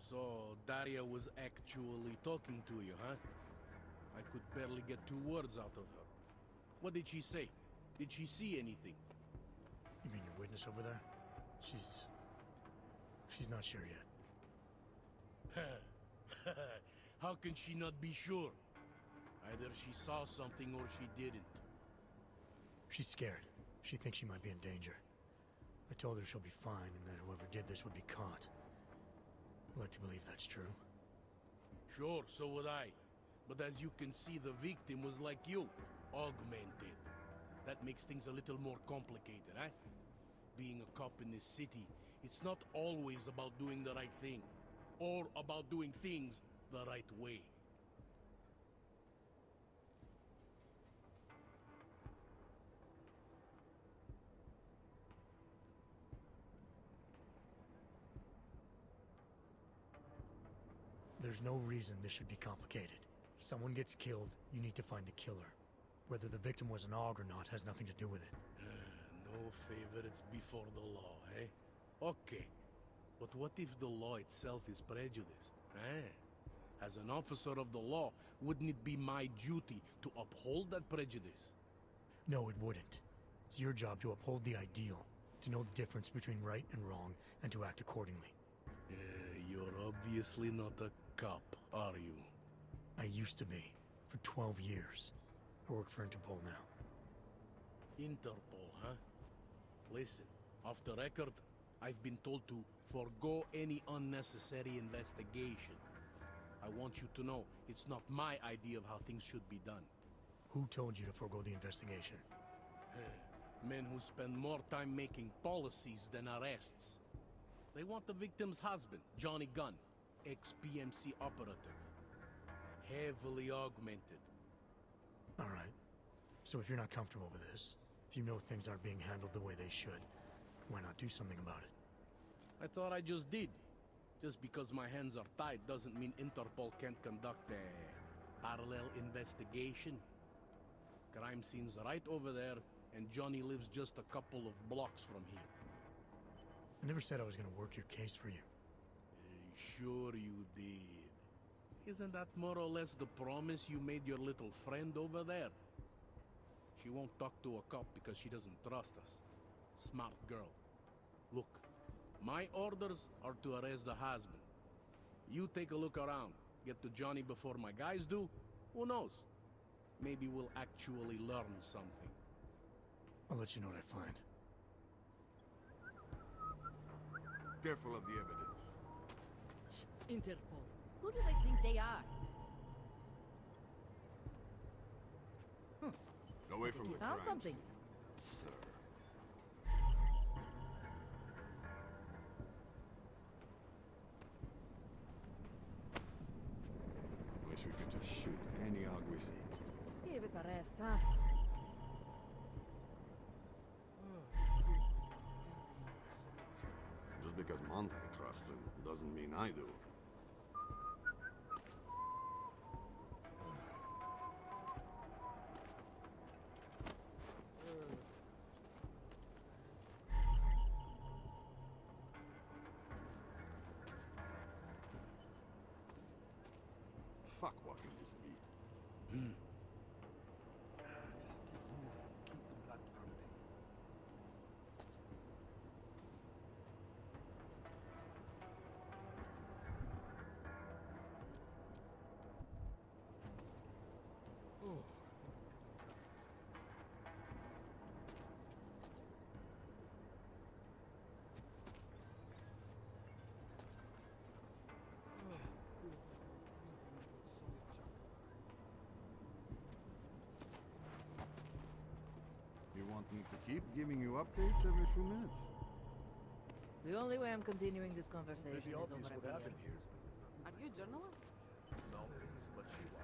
So, Daria was actually talking to you, huh? I could barely get 2 words out of her. What did she say? Did she see anything? You mean your witness over there? She's not sure yet. How can she not be sure? Either she saw something or she didn't. She's scared. She thinks she might be in danger. I told her she'll be fine and that whoever did this would be caught. I'd like to believe that's true. Sure, so would I. But as you can see, the victim was like you, augmented. That makes things a little more complicated, eh? Being a cop in this city, it's not always about doing the right thing, or about doing things the right way. There's no reason this should be complicated. Someone gets killed, you need to find the killer. Whether the victim was an AUG or not has nothing to do with it. No favorites before the law, eh? Okay. But what if the law itself is prejudiced, eh? As an officer of the law, wouldn't it be my duty to uphold that prejudice? No, it wouldn't. It's your job to uphold the ideal, to know the difference between right and wrong, and to act accordingly. You're obviously not a cop, are you? I used to be, for 12 years. I work for Interpol now. Interpol, huh? Listen, off the record, I've been told to forego any unnecessary investigation. I want you to know, it's not my idea of how things should be done. Who told you to forego the investigation? Men who spend more time making policies than arrests. They want the victim's husband, Johnny Gunn, ex-PMC operative. Heavily augmented. All right. So if you're not comfortable with this, if you know things aren't being handled the way they should, why not do something about it? I thought I just did. Just because my hands are tied doesn't mean Interpol can't conduct a parallel investigation. Crime scene's right over there, and Johnny lives just a couple of blocks from here. I never said I was gonna work your case for you. Sure you did. Isn't that more or less the promise you made your little friend over there? She won't talk to a cop because she doesn't trust us. Smart girl. Look, my orders are to arrest the husband. You take a look around. Get to Johnny before my guys do. Who knows? Maybe we'll actually learn something. I'll let you know what I find. Careful of the evidence. Interpol. Who do they think they are? Away from the Found crime something. scene, sir. Wish we could just shoot any AUG we see. Give it a rest, huh? Just because Monte trusts him doesn't mean I do. Fuck walking this beat. Just keep moving. Keep the blood pumping. Oh. You want me to keep giving you updates every few minutes? The only way I'm continuing this conversation Pretty is obvious over a what beer. happened here. Are you a journalist? No, but she was.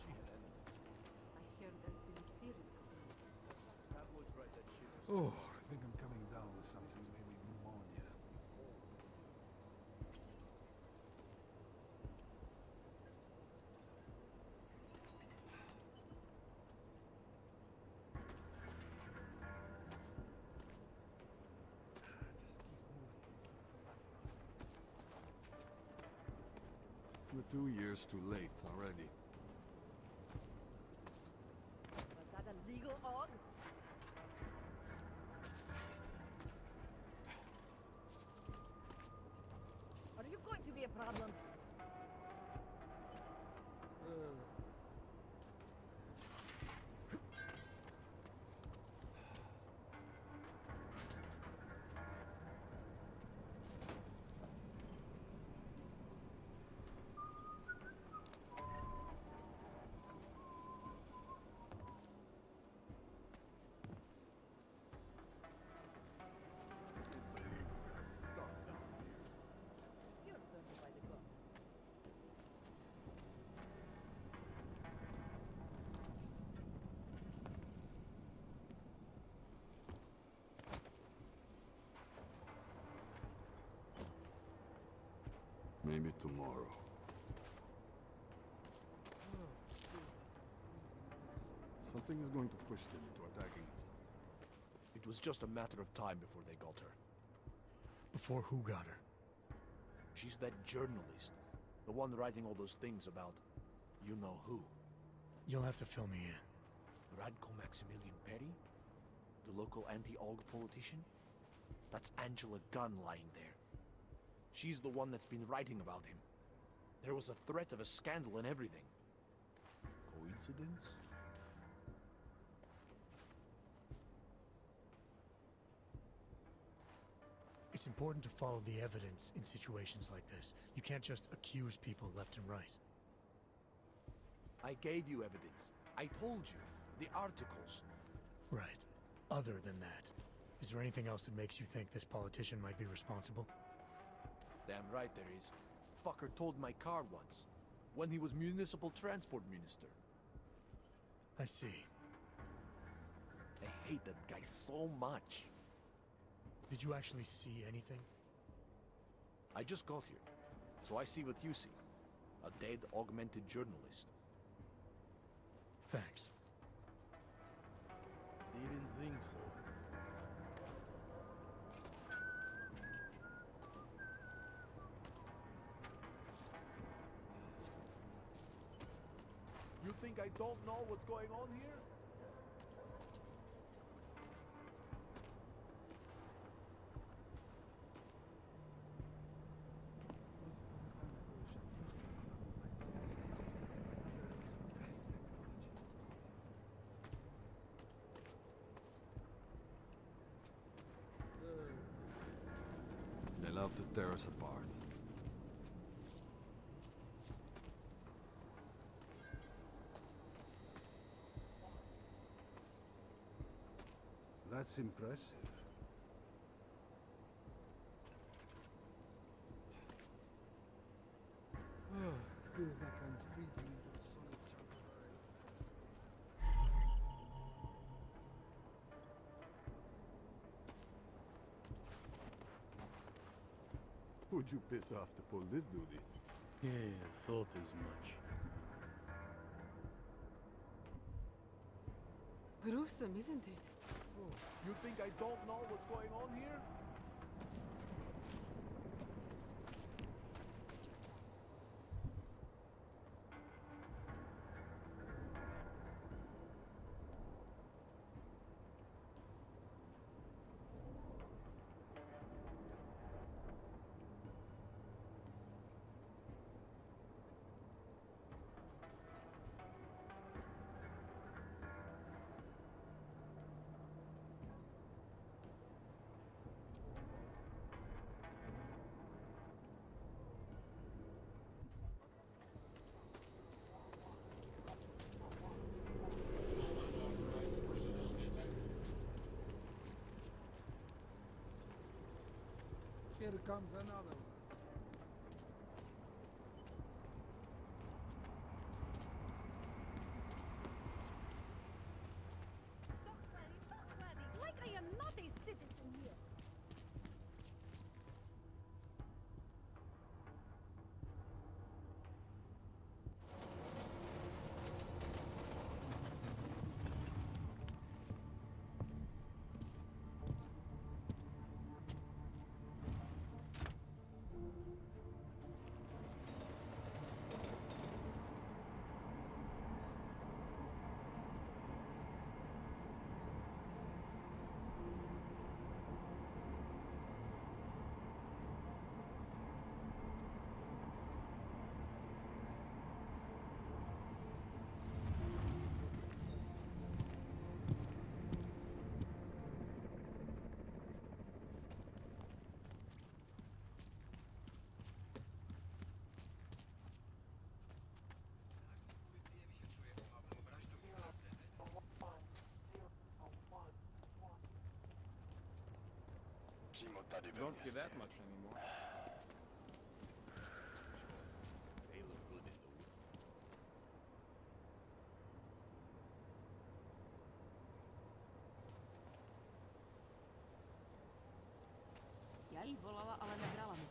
She had I heard there's been a series of these. that was right that she was. Oh, I think I'm coming down with something, maybe pneumonia. Just keep moving. We're 2 years too late already. Was that a legal og? Are you going to be a problem? You're turned by the gun. Maybe tomorrow. Something is going to push them into attacking us. It was just a matter of time before they got her. Before who got her? She's that journalist. The one writing all those things about you know who. You'll have to fill me in. Radko Maximilian Perry? The local anti-Olg politician? That's Angela Gunn lying there. She's the one that's been writing about him. There was a threat of a scandal and everything. Coincidence? It's important to follow the evidence in situations like this. You can't just accuse people left and right. I gave you evidence. I told you. The articles. Right. Other than that, is there anything else that makes you think this politician might be responsible? Damn right there is. Fucker told my car once. When he was municipal transport minister. I see. I hate that guy so much. Did you actually see anything? I just got here. So I see what you see. A dead, augmented journalist. Thanks. Didn't think so. You think I don't know what's going on here? They love to tear us apart. That's impressive. Feels like I'm freezing into a solid chunk of ice. Who'd you piss off to pull this duty? Yeah, thought as much. Gruesome, isn't it? You think I don't know what's going on here? Here comes another one. Talk ready, like I am not a citizen here. Don't see that much anymore. They look good in the wood. Ja i volala, ale nehrala mi.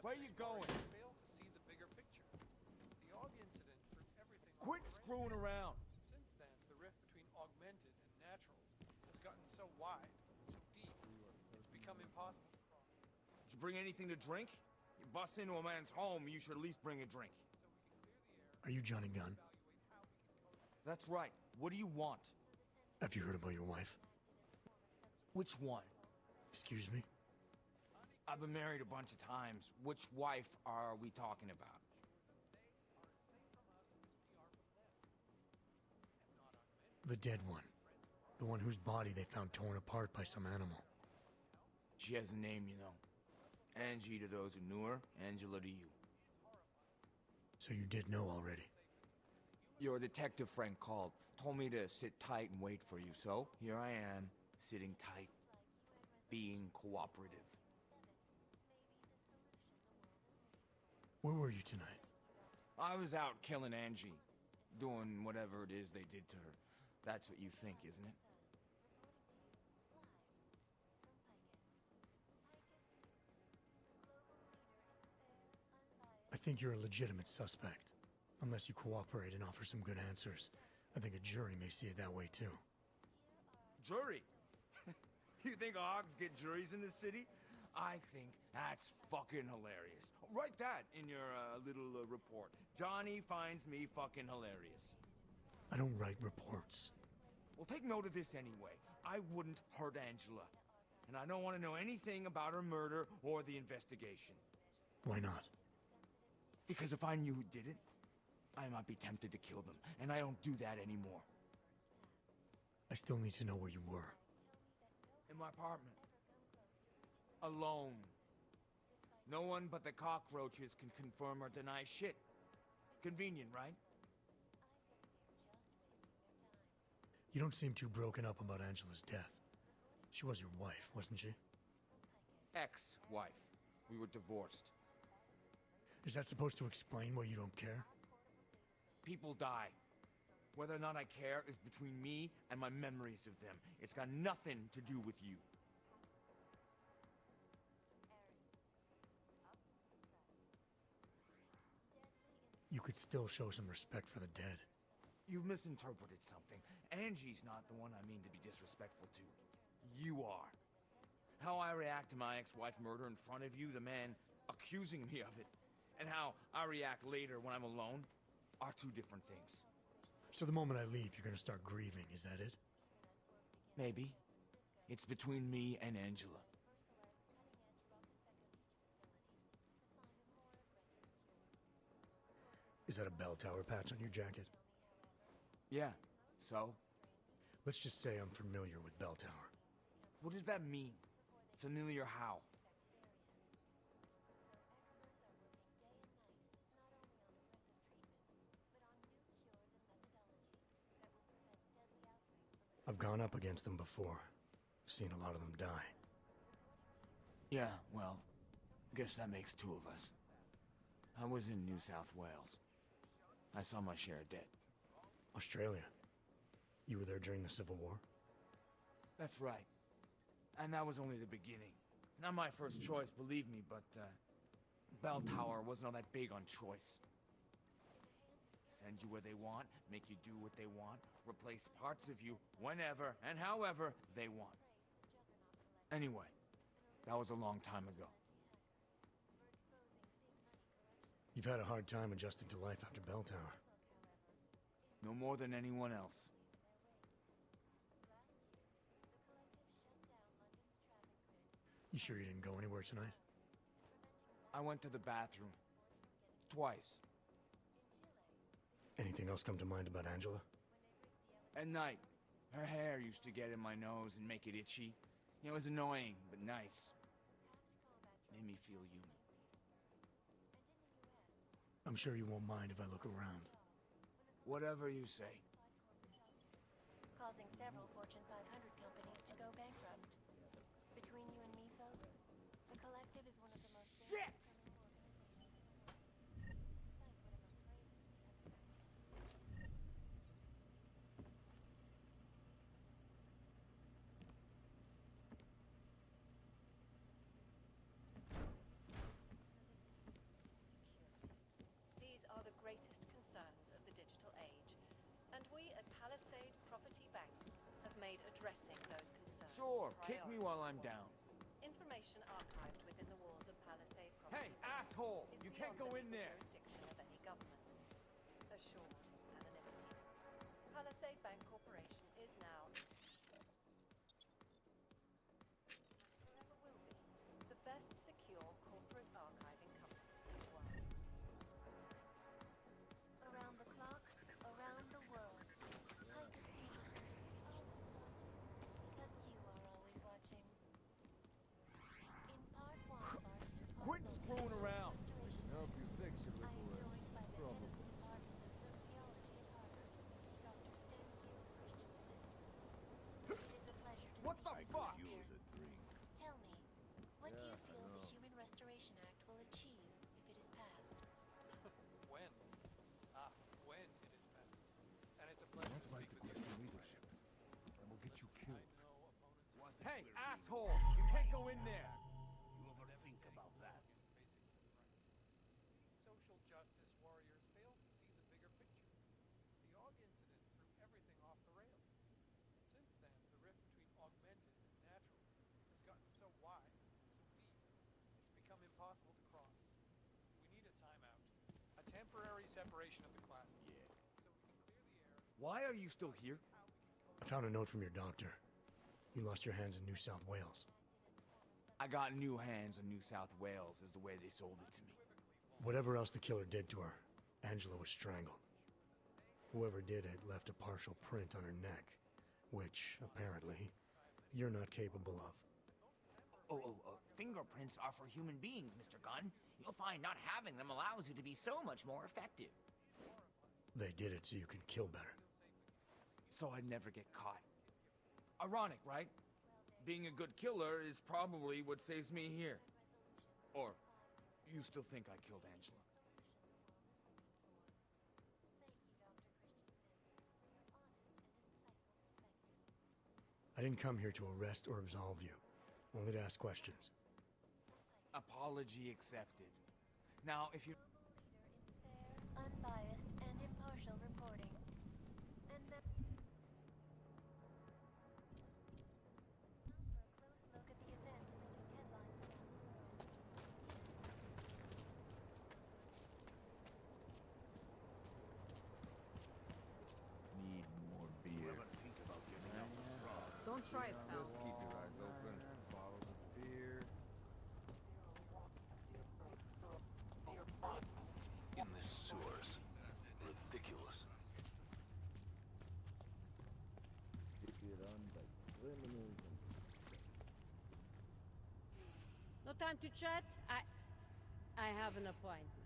Where you going? Fail to see the bigger picture. The Og incident proved everything. Quit screwing around. Since then, the rift between augmented and naturals has gotten so wide, so deep, it's become impossible to cross. Did you bring anything to drink? You bust into a man's home, you should at least bring a drink. So we can clear the air, Are you Johnny Gunn? evaluate how we can cope. That's right. What do you want? Have you heard about your wife? Which one? Excuse me? I've been married a bunch of times. Which wife are we talking about? The dead one. The one whose body they found torn apart by some animal. She has a name, you know. Angie to those who knew her, Angela to you. So you did know already. Your detective friend called, told me to sit tight and wait for you, so here I am, sitting tight, being cooperative. Where were you tonight? I was out killing Angie, doing whatever it is they did to her. That's what you think, isn't it? I think you're a legitimate suspect. Unless you cooperate and offer some good answers. I think a jury may see it that way too. Jury? You think Ogs get juries in this city? I think that's fucking hilarious. Write that in your little report. Johnny finds me fucking hilarious. I don't write reports. Well, take note of this anyway. I wouldn't hurt Angela. And I don't want to know anything about her murder or the investigation. Why not? Because if I knew who did it, I might be tempted to kill them. And I don't do that anymore. I still need to know where you were. In my apartment. Alone. No one but the cockroaches can confirm or deny shit. Convenient, right? You don't seem too broken up about Angela's death. She was your wife, wasn't she? Ex-wife. We were divorced. Is that supposed to explain why you don't care? People die. Whether or not I care is between me and my memories of them. It's got nothing to do with you. You could still show some respect for the dead. You've misinterpreted something. Angie's not the one I mean to be disrespectful to. You are. How I react to my ex-wife murder in front of you, the man accusing me of it, and how I react later when I'm alone, are two different things. So the moment I leave, you're gonna start grieving, is that it? Maybe. It's between me and Angela. Is that a bell tower patch on your jacket? Yeah, so? Let's just say I'm familiar with bell tower. What does that mean? Familiar how? I've gone up against them before. Seen a lot of them die. Yeah, well, guess that makes two of us. I was in New South Wales. I saw my share of dead. Australia. You were there during the Civil War? That's right. And that was only the beginning. Not my first choice, believe me, but, Bell Tower wasn't all that big on choice. Send you where they want, make you do what they want, replace parts of you whenever and however they want. Anyway, that was a long time ago. You've had a hard time adjusting to life after Bell Tower. No more than anyone else. You sure you didn't go anywhere tonight? I went to the bathroom. Twice. Anything else come to mind about Angela? At night, her hair used to get in my nose and make it itchy. It was annoying, but nice. Made me feel human. I'm sure you won't mind if I look around. Whatever you say. Causing several Fortune 500 companies to go bankrupt. Between you and me, folks, the Collective is one of the most dangerous criminal organizations. These are the greatest concerns of the digital age, and we at Palisade Property Bank have made addressing those concerns Sure, a kick me while I'm priority. down. Information archived within the walls of Palisade Property Hey, Bank asshole! is You beyond can't go the in legal there! jurisdiction of any government. Assured anonymity. Palisade Bank Corporation is now forever will be the best secure corporate archiving company in the world. Around the clock, around the world. I see. Always watching. Because you are always watching. In part 1 of our two-part Quit look at screwing the around. restoration Help you fix your I am little joined by the head trouble. of the Department of Sociology at Harvard, Dr. Stenfield Christensen. It is a pleasure to What speak the with you, fuck? Doctor. Use a drink. Tell me, what do Yeah, you I feel the know. Human Restoration Act will achieve if it is passed? When? When it is passed. And it's a pleasure to speak with you. leadership. And we'll get you killed. I know opponents are Hey, We're being asshole! You can't go in there! You ever think about that? basic human rights. These social justice warriors fail to see the bigger picture. The Og incident threw everything off the rails. Since then, the rift between augmented and natural has gotten so wide, so deep, it's become impossible to cross. We need a timeout. A temporary separation of the classes. Yeah. So we can clear the air. Why are you still here? I found a note from your doctor. You lost your hands in New South Wales. I got new hands in New South Wales, is the way they sold it to me. Whatever else the killer did to her, Angela was strangled. Whoever did it left a partial print on her neck, which, apparently, you're not capable of. Fingerprints are for human beings, Mr. Gunn. You'll find not having them allows you to be so much more effective. They did it so you can kill better. So I'd never get caught. Ironic, right? Being a good killer is probably what saves me here. Or, you still think I killed Angela? I didn't come here to arrest or absolve you, only to ask questions. Apology accepted. Now, if you... Fair, unbiased, and impartial reporting. And now... For a close look at the events making headlines around the world. Need more You beer. ever think about giving up the frog? Don't try it, pal. Just keep your eyes open. Bottles of beer. In the sewers. Ridiculous. City run by criminals and... No time to chat. I have an appointment.